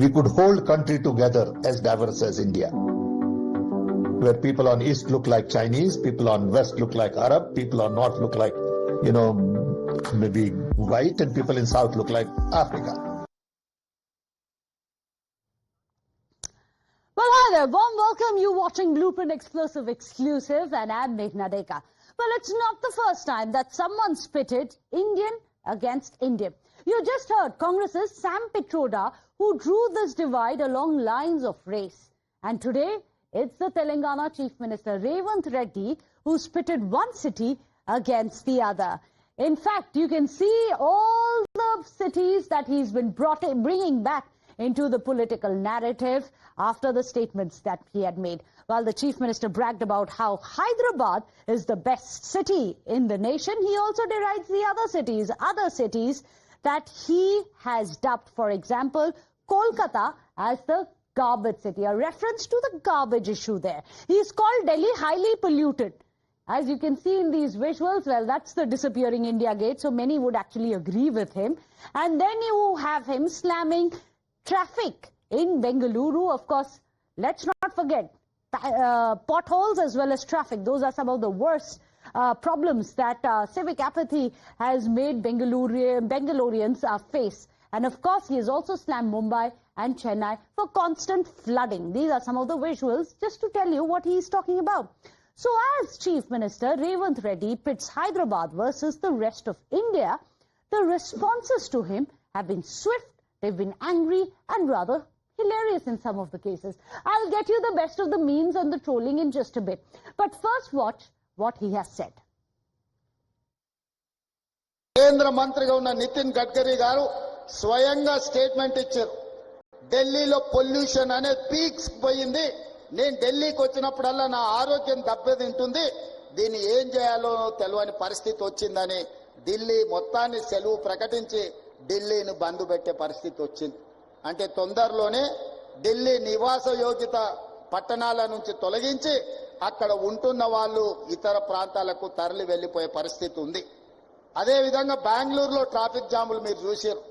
we could hold country together as diverse as India, where people on East look like Chinese, people on West look like Arab, people on North look like, maybe white, and people in South look like Africa. Well, hi there. Warm welcome. You watching Blueprint Explosive Exclusive, and I'm Meghna Deka. Well, it's not the first time that someone spitted Indian against Indian. You just heard Congress's Sam Pitroda, who drew this divide along lines of race. And today, it's the Telangana Chief Minister Revanth Reddy who spitted one city against the other. In fact, you can see all the cities that he's been bringing back into the political narrative after the statements that he had made. While the Chief Minister bragged about how Hyderabad is the best city in the nation, he also derides the other cities that he has dubbed, for example, Kolkata as the garbage city, a reference to the garbage issue there. He's called Delhi highly polluted. As you can see in these visuals, well, that's the disappearing India Gate, so many would actually agree with him. And then you have him slamming traffic in Bengaluru. Of course, let's not forget potholes as well as traffic. Those are some of the worst problems that Civic Apathy has made Bangaloreans face. And of course, he has also slammed Mumbai and Chennai for constant flooding. These are some of the visuals just to tell you what he is talking about. So as Chief Minister, Revanth Reddy pits Hyderabad versus the rest of India, the responses to him have been swift. They've been angry and rather hilarious in some of the cases. I'll get you the best of the memes and the trolling in just a bit. But first watch what he has said. Kendra Mantriga unna Nitin Gadkari garu స్వయంగా statement ఇచ్చారు. ఢిల్లీలో pollution అనే peaks పోయింది. నేను ఢిల్లీకి వచ్చినప్పుడల్లా నా ఆరోగ్యం దెబ్బతింటుంది. దీన్ని ఏం చేయాలో తెలియని పరిస్థితి వచ్చిందని ఢిల్లీ మొత్తాన్ని సెలవు ప్రకటించి ఢిల్లీని బంద్ పెట్టే పరిస్థితి వచ్చింది. అంటే తొందరలోనే ఢిల్లీ నివాస యోగ్యత పట్టణాల నుంచి తొలగించి అక్కడ ఉంటున్న వాళ్ళు ఇతర ప్రాంతాలకు తరలి వెళ్లిపోయే పరిస్థితి ఉంది. అదే విధంగా బెంగళూరులో ట్రాఫిక్ జాములు మీరు చూశారు.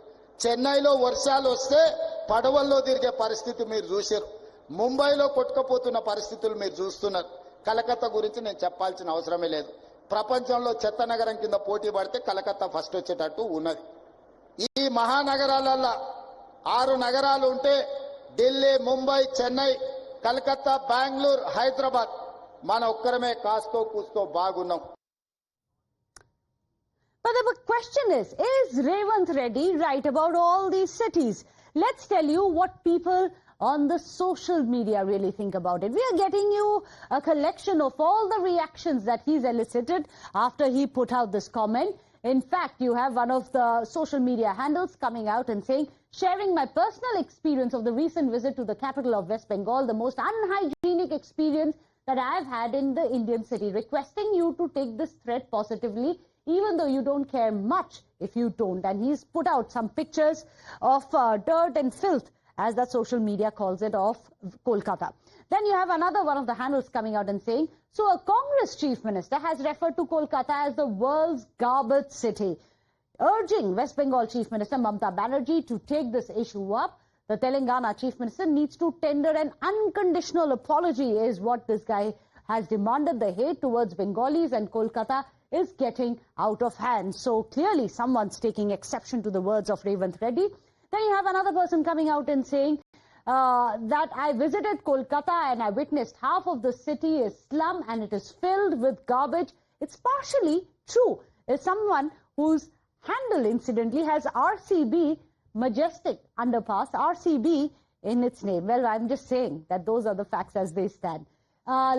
చెన్నైలో వర్షాలు వస్తే పడవల్లో తిరిగే పరిస్థితి మీరు చూశారు. ముంబైలో కొట్టుకుపోతున్న పరిస్థితులు మీరు చూస్తున్నారు. కలకత్తా గురించి నేను చెప్పాల్సిన అవసరమే లేదు. ప్రపంచంలో చెత్త నగరం కింద పోటీ పడితే కలకత్తా ఫస్ట్ వచ్చేటట్టు ఉన్నది. ఈ మహానగరాలలో 6 నగరాలు ఉంటే ఢిల్లీ, ముంబై, చెన్నై, కలకత్తా, బెంగళూరు, హైదరాబాద్ మన ఒక్కరమే కాస్తో కూస్తో బాగున్నాం. But the question is Revanth Reddy right about all these cities? Let's tell you what people on the social media really think about it. We are getting you a collection of all the reactions that he's elicited after he put out this comment. In fact, you have one of the social media handles coming out and saying, sharing my personal experience of the recent visit to the capital of West Bengal, the most unhygienic experience that I've had in the Indian city, requesting you to take this threat positively, even though you don't care much if you don't. And he's put out some pictures of dirt and filth, as the social media calls it, of Kolkata. Then you have another one of the handles coming out and saying, so a Congress chief minister has referred to Kolkata as the world's garbage city, urging West Bengal Chief Minister Mamata Banerjee to take this issue up. The Telangana Chief Minister needs to tender an unconditional apology, is what this guy has demanded. The hate towards Bengalis and Kolkata is getting out of hand. So clearly someone's taking exception to the words of Revanth Reddy. Then you have another person coming out and saying that I visited Kolkata and I witnessed half of the city is slum and it is filled with garbage. It's partially true. It's someone whose handle incidentally has RCB, Majestic Underpass, RCB in its name. Well, I'm just saying that those are the facts as they stand.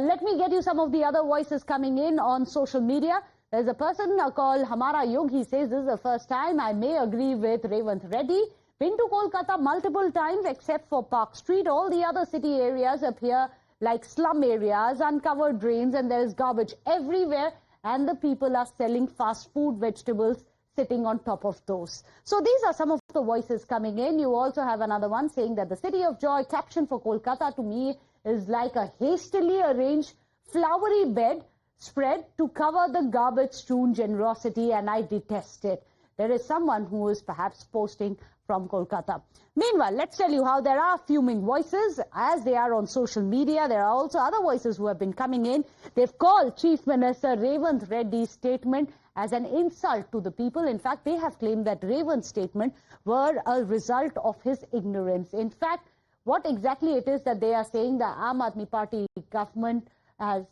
Let me get you some of the other voices coming in on social media. There's a person called Hamara Yug. He says, this is the first time I may agree with Revanth Reddy. Been to Kolkata multiple times except for Park Street. All the other city areas appear like slum areas, uncovered drains, and there is garbage everywhere. And the people are selling fast food, vegetables, sitting on top of those. So these are some of the voices coming in. You also have another one saying that the City of Joy caption for Kolkata to me is like a hastily arranged flowery bed spread to cover the garbage-strewn generosity, and I detest it. there is someone who is perhaps posting from Kolkata. Meanwhile, let's tell you how there are fuming voices as they are on social media. There are also other voices who have been coming in. They've called Chief Minister Revanth Reddy's statement as an insult to the people. In fact, they have claimed that Revanth's statement were a result of his ignorance. In fact, what exactly it is that they are saying, the Aam Aadmi Party government has,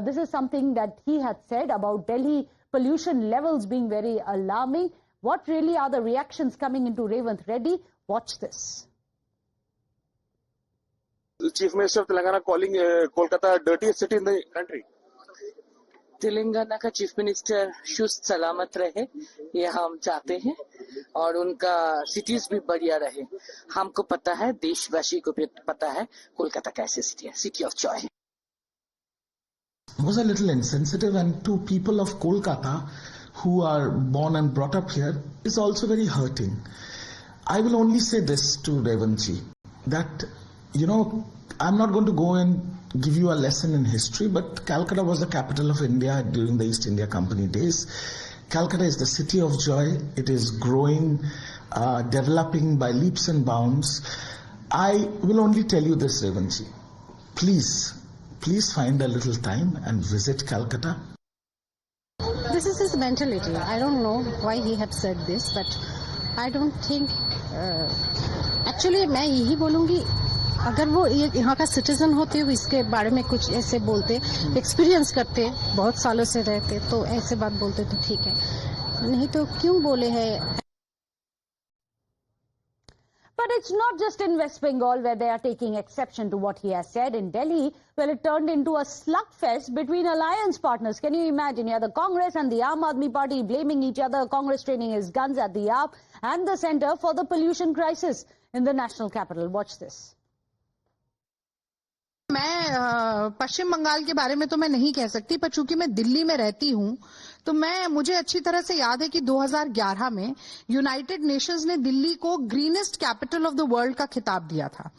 this is something that he had said about Delhi pollution levels being very alarming. What really are the reactions coming into Revanth Reddy? Watch this. The Chief Minister of Telangana calling Kolkata dirtiest city in the country. Telangana का chief minister सुस्त सलामत रहे, ये हम चाहते हैं, और उनका सिटीज भी बढ़िया रहे. हमको पता है, देशवासी को भी पता है, कोलकाता कैसे सिटी है, city of Joy. Was a little insensitive, and to people of Kolkata who are born and brought up here is also very hurting. I will only say this to Revanth, that I'm not going to go and give you a lesson in history, but Calcutta was the capital of India during the East India Company days. Calcutta is the city of joy. It is growing, developing by leaps and bounds. I will only tell you this, Revanth. Please find a little time and visit Calcutta. This is his mentality. I don't know why he had said this, but I don't think... actually, मैं यही बोलूँगी, अगर वो यहाँ का citizen होते हुए इसके बारे में कुछ ऐसे बोलते, एक्सपीरियंस करते, बहुत सालों से रहते, तो ऐसे बात बोलते तो ठीक है, नहीं तो क्यों बोले हैं. But it's not just in West Bengal where they are taking exception to what he has said. In Delhi, well, it turned into a slugfest between alliance partners. Can you imagine? You have the Congress and the Aam Aadmi Party blaming each other. Congress training his guns at the AAP and the centre for the pollution crisis in the national capital. Watch this. मैं पश्चिम बंगाल के बारे में तो मैं नहीं कह सकती, पर चूंकि मैं दिल्ली में रहती हूं, तो मुझे अच्छी तरह से याद है कि 2011 में यूनाइटेड नेशंस ने दिल्ली को greenest capital of the world का खिताब दिया था.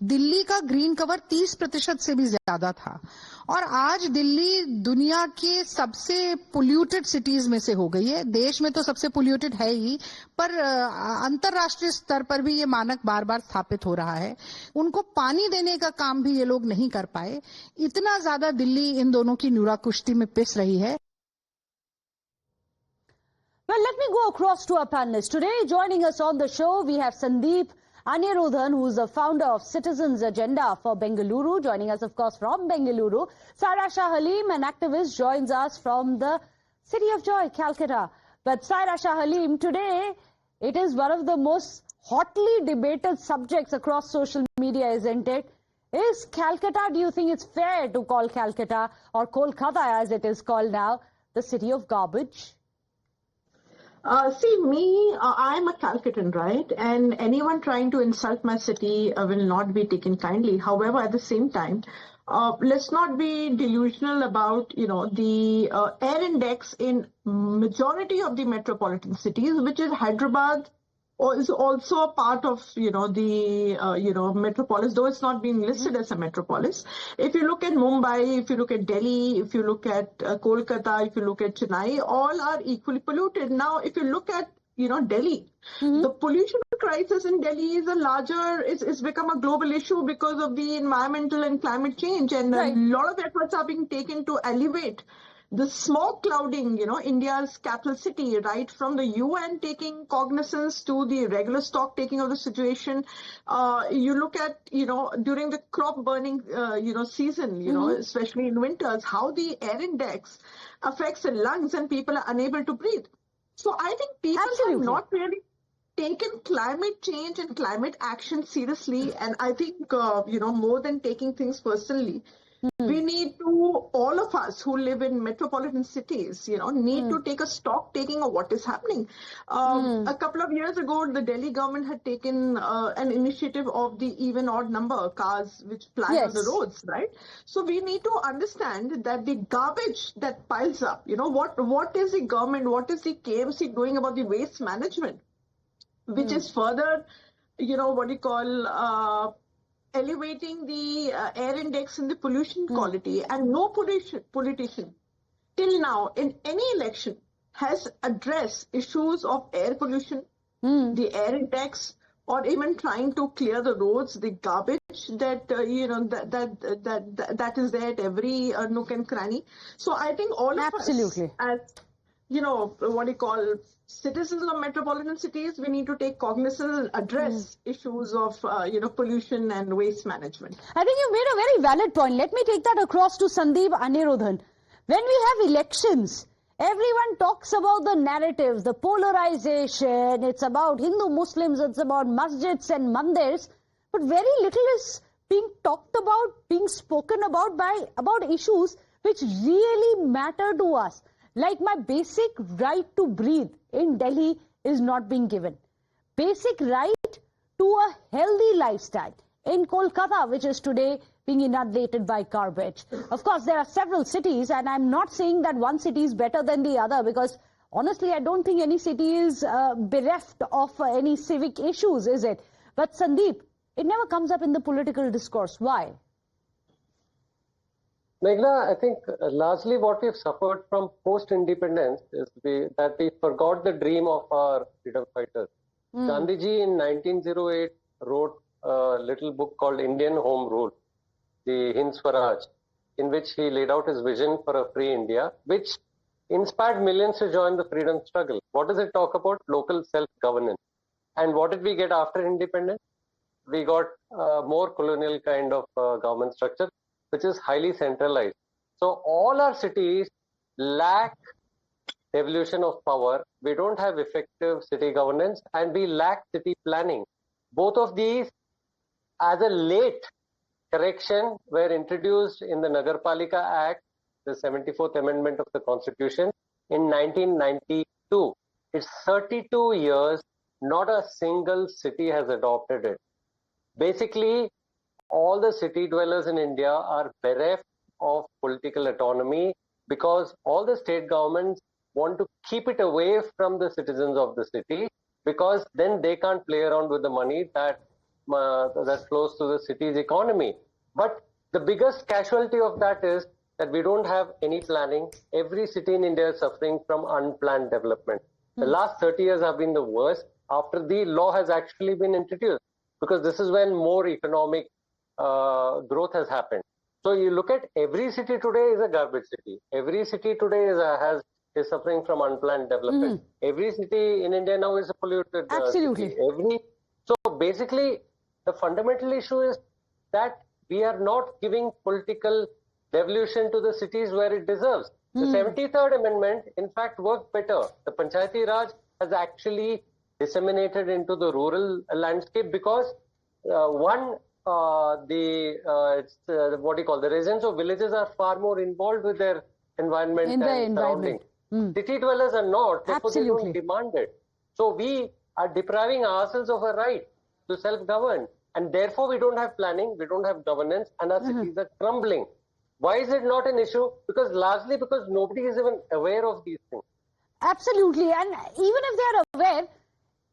दिल्ली का ग्रीन कवर 30% से भी ज्यादा था, और आज दिल्ली दुनिया के सबसे पोल्यूटेड सिटीज में से हो गई है. देश में तो सबसे पोल्यूटेड है ही, पर अंतर्राष्ट्रीय स्तर पर भी ये मानक बार बार स्थापित हो रहा है. उनको पानी देने का काम भी ये लोग नहीं कर पाए. इतना ज्यादा दिल्ली इन दोनों की न्यूरा कुश्ती में पिस रही है. Well, let me go across to our panelists. Today, joining us on the show, we have Sandeep Anirudhan, who is the founder of Citizens Agenda for Bengaluru, joining us, of course, from Bengaluru. Saira Shah Halim, an activist, joins us from the City of Joy, Calcutta. But Saira Shah Halim, today, it is one of the most hotly debated subjects across social media, isn't it? Is Calcutta, do you think it's fair to call Calcutta, or Kolkata as it is called now, the city of garbage? I'm a Calcuttan, right? And anyone trying to insult my city will not be taken kindly. However, at the same time, let's not be delusional about, the air index in majority of the metropolitan cities, which is Hyderabad, is also a part of, the metropolis, though it's not being listed as a metropolis. If you look at Mumbai, if you look at Delhi, if you look at Kolkata, if you look at Chennai, all are equally polluted. Now, if you look at, Delhi, the pollution crisis in Delhi is it's become a global issue because of the environmental and climate change. And a lot of efforts are being taken to elevate the smoke clouding, India's capital city, right from the UN taking cognizance to the regular stock taking of the situation. You look at, during the crop burning, season, especially in winters, how the air index affects the lungs and people are unable to breathe. So I think people have not really taken climate change and climate action seriously. And I think, more than taking things personally, we need to, all of us who live in metropolitan cities, need to take a stock taking of what is happening. A couple of years ago, the Delhi government had taken an initiative of the even odd number cars which ply on the roads, right? So we need to understand that the garbage that piles up, what is the government, what is the KMC doing about the waste management, which is further, elevating the air index and the pollution quality. And no politician till now in any election has addressed issues of air pollution, the air index, or even trying to clear the roads, the garbage that that is there at every nook and cranny. So I think all of us, as what you call citizens of metropolitan cities, we need to take cognizance and address issues of pollution and waste management. I think you made a very valid point. Let me take that across to Sandeep Anirudhan. When we have elections, everyone talks about the narratives, the polarization. It's about Hindu Muslims, it's about masjids and mandirs, but very little is being talked about, being spoken about issues which really matter to us. Like my basic right to breathe in Delhi is not being given. Basic right to a healthy lifestyle in Kolkata, which is today being inundated by garbage. Of course, there are several cities, and I'm not saying that one city is better than the other, because honestly, I don't think any city is bereft of any civic issues, is it? But Sandeep, it never comes up in the political discourse. Why? Meghna, I think largely what we've suffered from post-independence is that we forgot the dream of our freedom fighters. Gandhiji in 1908 wrote a little book called Indian Home Rule, the Hind Swaraj, in which he laid out his vision for a free India, which inspired millions to join the freedom struggle. What does it talk about? Local self-governance. And what did we get after independence? We got more colonial kind of government structure, which is highly centralized. So all our cities lack devolution of power. We don't have effective city governance, and we lack city planning. Both of these, as a late correction, were introduced in the Nagarpalika Act, the 74th Amendment of the Constitution, in 1992. It's 32 years, not a single city has adopted it. Basically, all the city dwellers in India are bereft of political autonomy because all the state governments want to keep it away from the citizens of the city, because then they can't play around with the money that flows to the city's economy. But the biggest casualty of that is that we don't have any planning. Every city in India is suffering from unplanned development. The last 30 years have been the worst after the law has actually been introduced, because this is when more economic growth has happened. So you look at every city today is a garbage city. Every city today is suffering from unplanned development. Every city in India now is a polluted city. So basically, the fundamental issue is that we are not giving political devolution to the cities where it deserves. The 73rd Amendment, in fact, worked better. The Panchayati Raj has actually disseminated into the rural landscape because the residents of villages are far more involved with their environment and surrounding. City dwellers are not, therefore they don't demand it. So we are depriving ourselves of a right to self-govern, and therefore we don't have planning, we don't have governance, and our cities are crumbling. Why is it not an issue? Largely because nobody is even aware of these things. Absolutely, and even if they are aware,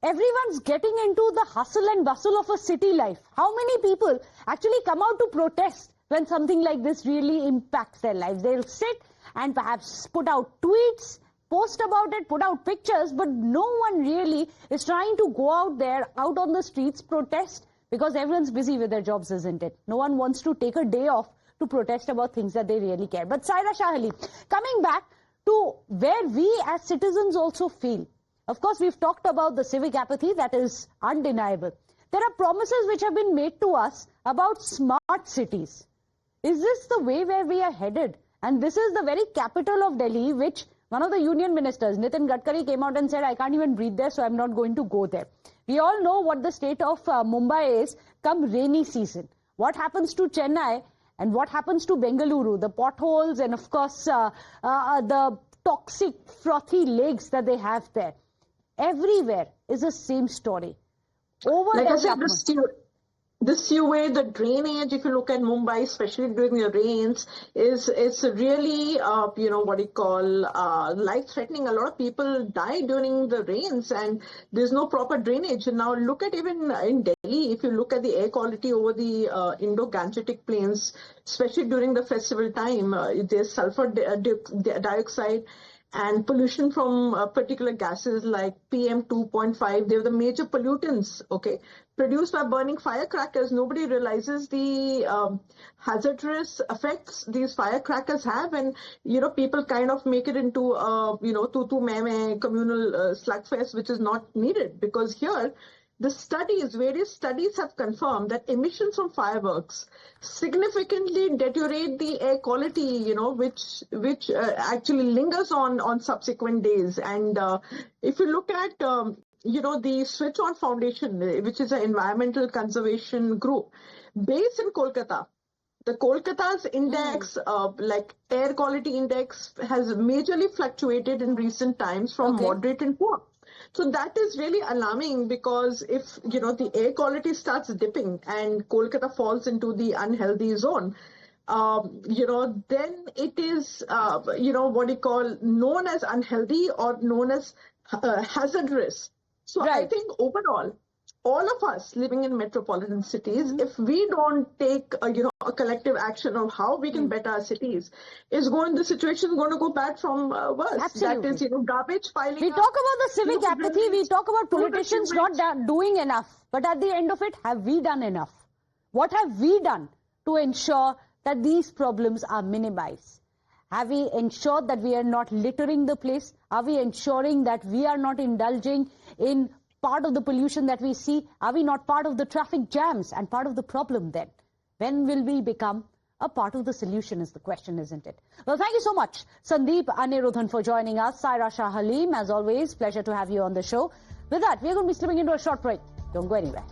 everyone's getting into the hustle and bustle of a city life. How many people actually come out to protest when something like this really impacts their lives? They'll sit and perhaps put out tweets, post about it, put out pictures, but no one really is trying to go out there, out on the streets, protest, because everyone's busy with their jobs, isn't it? No one wants to take a day off to protest about things that they really care. But Saira Shahali, coming back to where we as citizens also feel. Of course, we've talked about the civic apathy that is undeniable. There are promises which have been made to us about smart cities. Is this the way where we are headed? And this is the very capital of Delhi, which one of the union ministers, Nitin Gadkari, came out and said, I can't even breathe there, so I'm not going to go there. We all know what the state of Mumbai is come rainy season. What happens to Chennai and what happens to Bengaluru? The potholes and, of course, the toxic, frothy lakes that they have there. Everywhere is the same story. This way, the drainage, if you look at Mumbai, especially during the rains, is really, life-threatening. A lot of people die during the rains, and there's no proper drainage. And now look at even in Delhi, if you look at the air quality over the Indo-Gangetic plains, especially during the festival time, there's sulfur dioxide. and pollution from particular gases like PM 2.5. They're the major pollutants, okay, produced by burning firecrackers. Nobody realizes the hazardous effects these firecrackers have, and people kind of make it into tu meh communal slugfest, which is not needed, because here various studies have confirmed that emissions from fireworks significantly deteriorate the air quality, which actually lingers on subsequent days. And if you look at, the Switch On Foundation, which is an environmental conservation group based in Kolkata, the Kolkata's index, like air quality index, has majorly fluctuated in recent times from moderate and poor. So that is really alarming, because if, the air quality starts dipping and Kolkata falls into the unhealthy zone, then it is, known as unhealthy or known as hazardous. So I think overall, all of us living in metropolitan cities, if we don't take, a collective action of how we can better our cities, the situation is going to go bad from worse. Absolutely. That is, garbage piling We up. talk about the civic apathy, we talk about politicians not doing enough. But at the end of it, have we done enough? What have we done to ensure that these problems are minimized? Have we ensured that we are not littering the place? Are we ensuring that we are not indulging in part of the pollution that we see? Are we not part of the traffic jams and part of the problem then? When will we become a part of the solution is the question, isn't it? Well, thank you so much, Sandeep Anirudhan, for joining us. Saira Shah Halim, as always, pleasure to have you on the show. With that, we're going to be slipping into a short break. Don't go anywhere.